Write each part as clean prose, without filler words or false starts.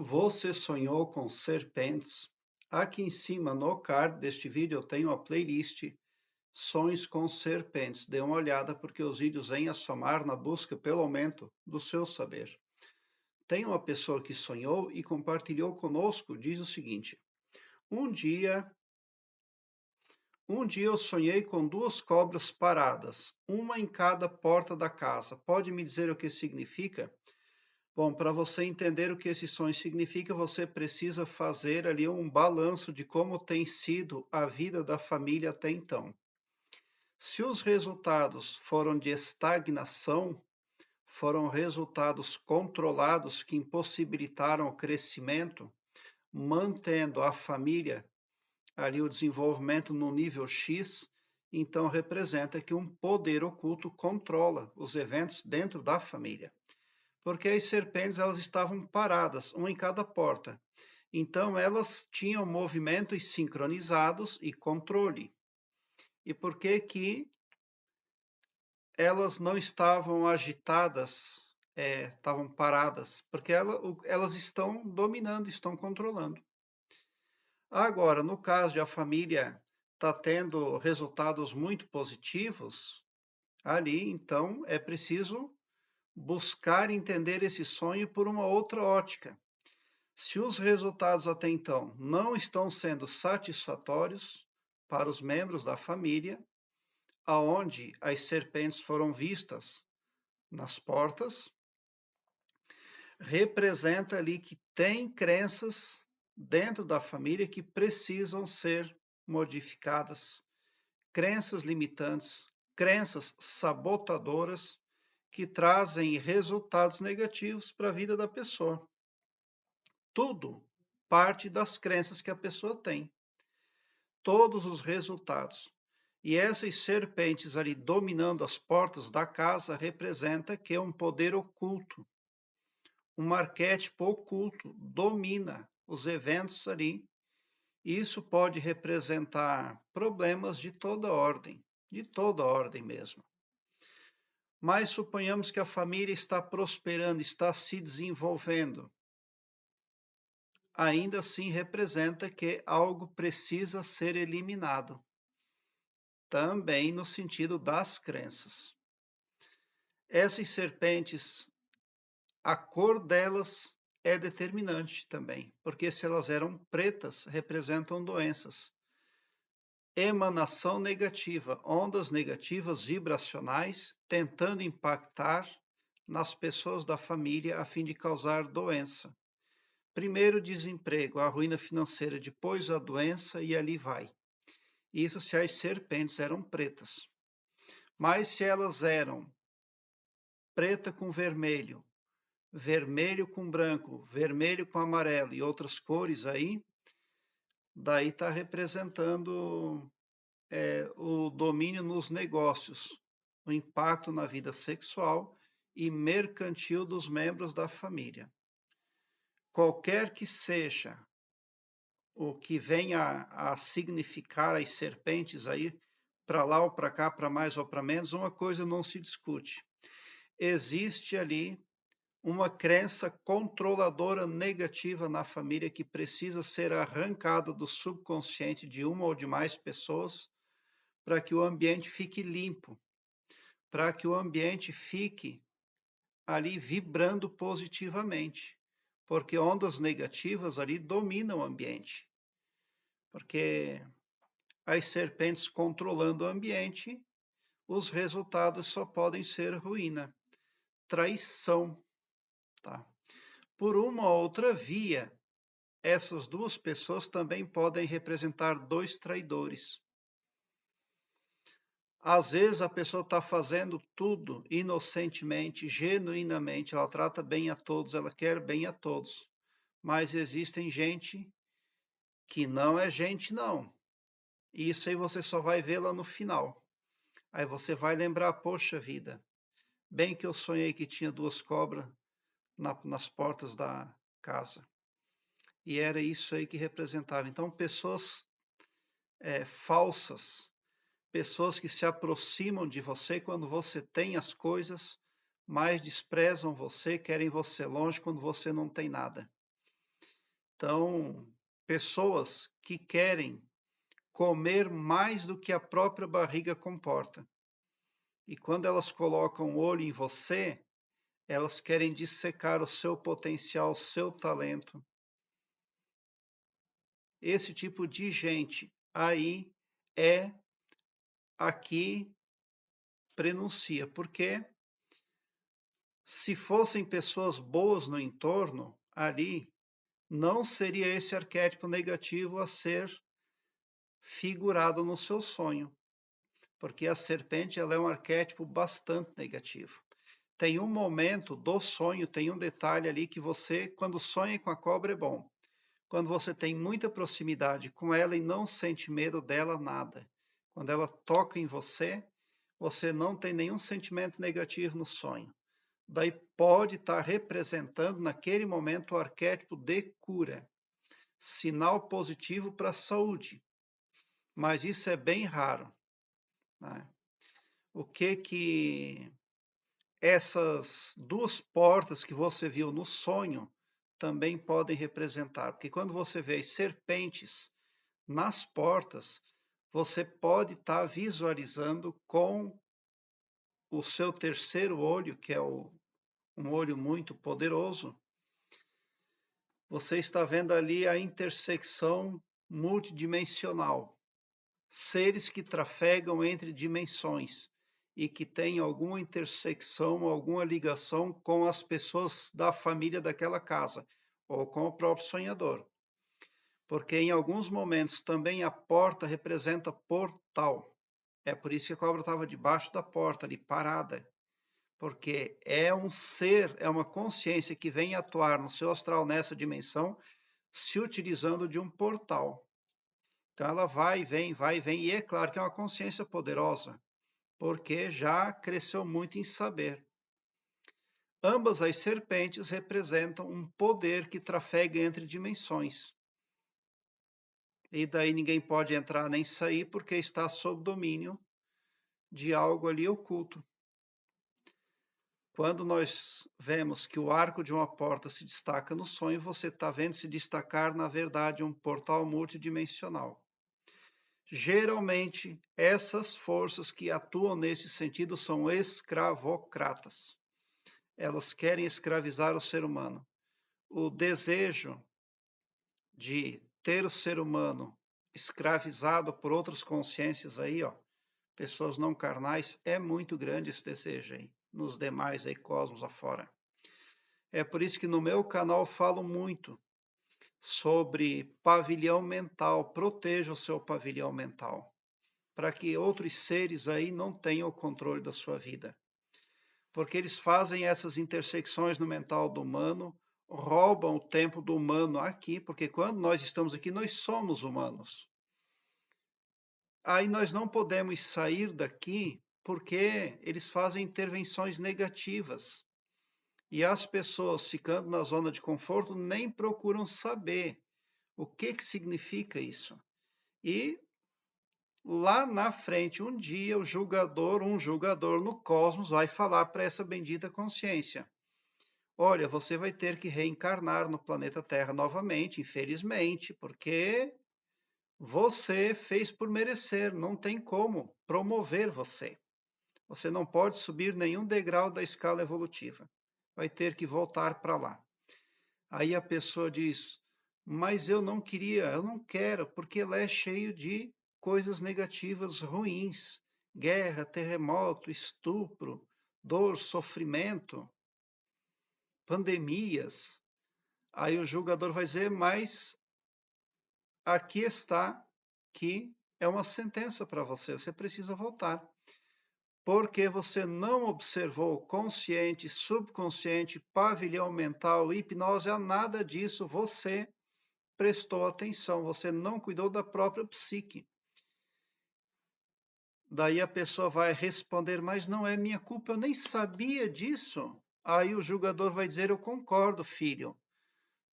Você sonhou com serpentes? Aqui em cima no card deste vídeo eu tenho a playlist Sonhos com Serpentes. Dê uma olhada porque os vídeos vêm a somar na busca pelo aumento do seu saber. Tem uma pessoa que sonhou e compartilhou conosco, diz o seguinte: Um dia, um dia eu sonhei com duas cobras paradas, uma em cada porta da casa. Pode me dizer o que significa? Bom, para você entender o que esse sonho significa, você precisa fazer ali um balanço de como tem sido a vida da família até então. Se os resultados foram de estagnação, foram resultados controlados que impossibilitaram o crescimento, mantendo a família ali o desenvolvimento no nível X, então representa que um poder oculto controla os eventos dentro da família. Porque as serpentes elas estavam paradas, uma em cada porta. Então elas tinham movimentos sincronizados e controle. E por que que elas não estavam agitadas, estavam paradas? Porque elas estão dominando, estão controlando. Agora, no caso de a família está tendo resultados muito positivos, ali então é preciso buscar entender esse sonho por uma outra ótica. Se os resultados até então não estão sendo satisfatórios para os membros da família, aonde as serpentes foram vistas nas portas, representa ali que tem crenças dentro da família que precisam ser modificadas, crenças limitantes, crenças sabotadoras que trazem resultados negativos para a vida da pessoa. Tudo parte das crenças que a pessoa tem. Todos os resultados. E essas serpentes ali dominando as portas da casa representa que é um poder oculto. Um arquétipo oculto domina os eventos ali. Isso pode representar problemas de toda ordem mesmo. Mas suponhamos que a família está prosperando, está se desenvolvendo. Ainda assim representa que algo precisa ser eliminado, também no sentido das crenças. Essas serpentes, a cor delas é determinante também, porque se elas eram pretas, representam doenças. Emanação negativa, ondas negativas vibracionais tentando impactar nas pessoas da família a fim de causar doença. Primeiro desemprego, a ruína financeira, depois a doença e ali vai. Isso se as serpentes eram pretas. Mas se elas eram preta com vermelho, vermelho com branco, vermelho com amarelo e outras cores aí, daí está representando o domínio nos negócios, o impacto na vida sexual e mercantil dos membros da família. Qualquer que seja o que venha a significar as serpentes aí, para lá ou para cá, para mais ou para menos, uma coisa não se discute. Existe ali uma crença controladora negativa na família que precisa ser arrancada do subconsciente de uma ou de mais pessoas para que o ambiente fique limpo, para que o ambiente fique ali vibrando positivamente, porque ondas negativas ali dominam o ambiente. Porque as serpentes controlando o ambiente, os resultados só podem ser ruína, traição, tá? Por uma outra via, essas duas pessoas também podem representar dois traidores. Às vezes a pessoa está fazendo tudo inocentemente, genuinamente, ela trata bem a todos, ela quer bem a todos. Mas existem gente que não é gente, não. E isso aí você só vai ver lá no final. Aí você vai lembrar, poxa vida, bem que eu sonhei que tinha duas cobras nas portas da casa. E era isso aí que representava. Então, pessoas falsas, pessoas que se aproximam de você quando você tem as coisas, mas desprezam você, querem você longe quando você não tem nada. Então, pessoas que querem comer mais do que a própria barriga comporta. E quando elas colocam o olho em você, elas querem dissecar o seu potencial, o seu talento. Esse tipo de gente aí é aqui prenuncia, porque se fossem pessoas boas no entorno, ali não seria esse arquétipo negativo a ser figurado no seu sonho, porque a serpente ela é um arquétipo bastante negativo. Tem um momento do sonho, tem um detalhe ali que você, quando sonha com a cobra, é bom. Quando você tem muita proximidade com ela e não sente medo dela, nada. Quando ela toca em você, você não tem nenhum sentimento negativo no sonho. Daí pode estar representando naquele momento o arquétipo de cura, sinal positivo para a saúde, mas isso é bem raro, né? O que essas duas portas que você viu no sonho também podem representar? Porque quando você vê as serpentes nas portas, você pode estar visualizando com o seu terceiro olho, que é um olho muito poderoso, você está vendo ali a intersecção multidimensional, seres que trafegam entre dimensões e que têm alguma intersecção, alguma ligação com as pessoas da família daquela casa ou com o próprio sonhador. Porque em alguns momentos também a porta representa portal. É por isso que a cobra estava debaixo da porta, ali parada. Porque é um ser, é uma consciência que vem atuar no seu astral nessa dimensão, se utilizando de um portal. Então ela vai e vem, e é claro que é uma consciência poderosa, porque já cresceu muito em saber. Ambas as serpentes representam um poder que trafega entre dimensões. E daí ninguém pode entrar nem sair porque está sob domínio de algo ali oculto. Quando nós vemos que o arco de uma porta se destaca no sonho, você está vendo se destacar, na verdade, um portal multidimensional. Geralmente, essas forças que atuam nesse sentido são escravocratas. Elas querem escravizar o ser humano. O desejo de ter o ser humano escravizado por outras consciências aí, ó, pessoas não carnais, é muito grande esse desejo aí, nos demais aí, cosmos afora. É por isso que no meu canal eu falo muito sobre pavilhão mental, proteja o seu pavilhão mental, para que outros seres aí não tenham o controle da sua vida. Porque eles fazem essas intersecções no mental do humano, roubam o tempo do humano aqui, porque quando nós estamos aqui, nós somos humanos. Aí nós não podemos sair daqui porque eles fazem intervenções negativas. E as pessoas ficando na zona de conforto nem procuram saber o que significa isso. E lá na frente, um dia, um julgador no cosmos vai falar para essa bendita consciência: olha, você vai ter que reencarnar no planeta Terra novamente, infelizmente, porque você fez por merecer, não tem como promover você. Você não pode subir nenhum degrau da escala evolutiva. Vai ter que voltar para lá. Aí a pessoa diz: mas eu não queria, eu não quero, porque lá é cheio de coisas negativas ruins, guerra, terremoto, estupro, dor, sofrimento, pandemias. Aí o julgador vai dizer: mas aqui está que é uma sentença para você, você precisa voltar. Porque você não observou consciente, subconsciente, pavilhão mental, hipnose, a nada disso, você prestou atenção, você não cuidou da própria psique. Daí a pessoa vai responder: mas não é minha culpa, eu nem sabia disso. Aí o julgador vai dizer: eu concordo, filho.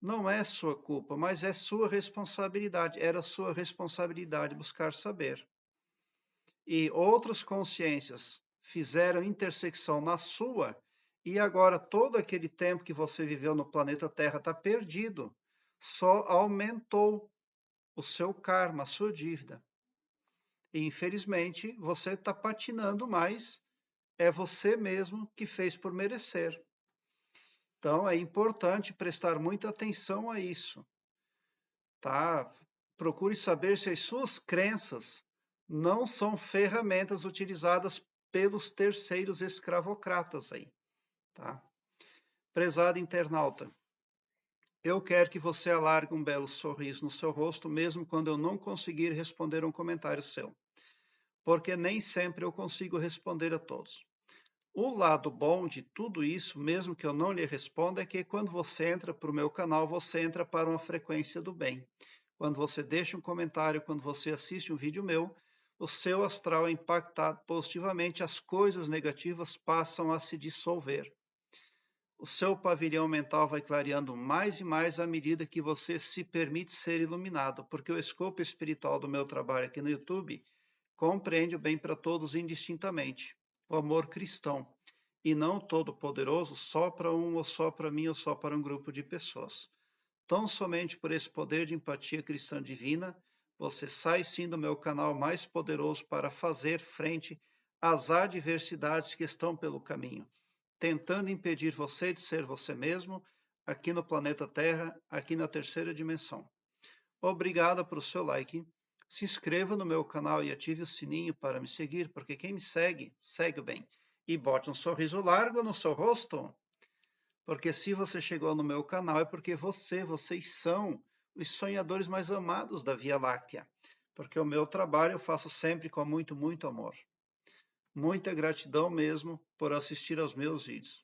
Não é sua culpa, mas é sua responsabilidade. Era sua responsabilidade buscar saber. E outras consciências fizeram intersecção na sua, e agora todo aquele tempo que você viveu no planeta Terra está perdido. só aumentou o seu karma, a sua dívida. E, infelizmente, você está patinando mais, é você mesmo que fez por merecer. Então, é importante prestar muita atenção a isso, tá? Procure saber se as suas crenças não são ferramentas utilizadas pelos terceiros escravocratas aí, tá? Prezado internauta, eu quero que você alargue um belo sorriso no seu rosto, mesmo quando eu não conseguir responder um comentário seu, porque nem sempre eu consigo responder a todos. O lado bom de tudo isso, mesmo que eu não lhe responda, é que quando você entra para o meu canal, você entra para uma frequência do bem. Quando você deixa um comentário, quando você assiste um vídeo meu, o seu astral é impactado positivamente, as coisas negativas passam a se dissolver. O seu pavilhão mental vai clareando mais e mais à medida que você se permite ser iluminado, porque o escopo espiritual do meu trabalho aqui no YouTube compreende o bem para todos indistintamente, o amor cristão, e não todo-poderoso só para um ou só para mim ou só para um grupo de pessoas. Tão somente por esse poder de empatia cristã divina, você sai sim do meu canal mais poderoso para fazer frente às adversidades que estão pelo caminho, tentando impedir você de ser você mesmo aqui no planeta Terra, aqui na terceira dimensão. Obrigado por seu like. Se inscreva no meu canal e ative o sininho para me seguir, porque quem me segue, segue o bem. E bote um sorriso largo no seu rosto, porque se você chegou no meu canal é porque vocês são os sonhadores mais amados da Via Láctea, porque o meu trabalho eu faço sempre com muito, muito amor. Muita gratidão mesmo por assistir aos meus vídeos.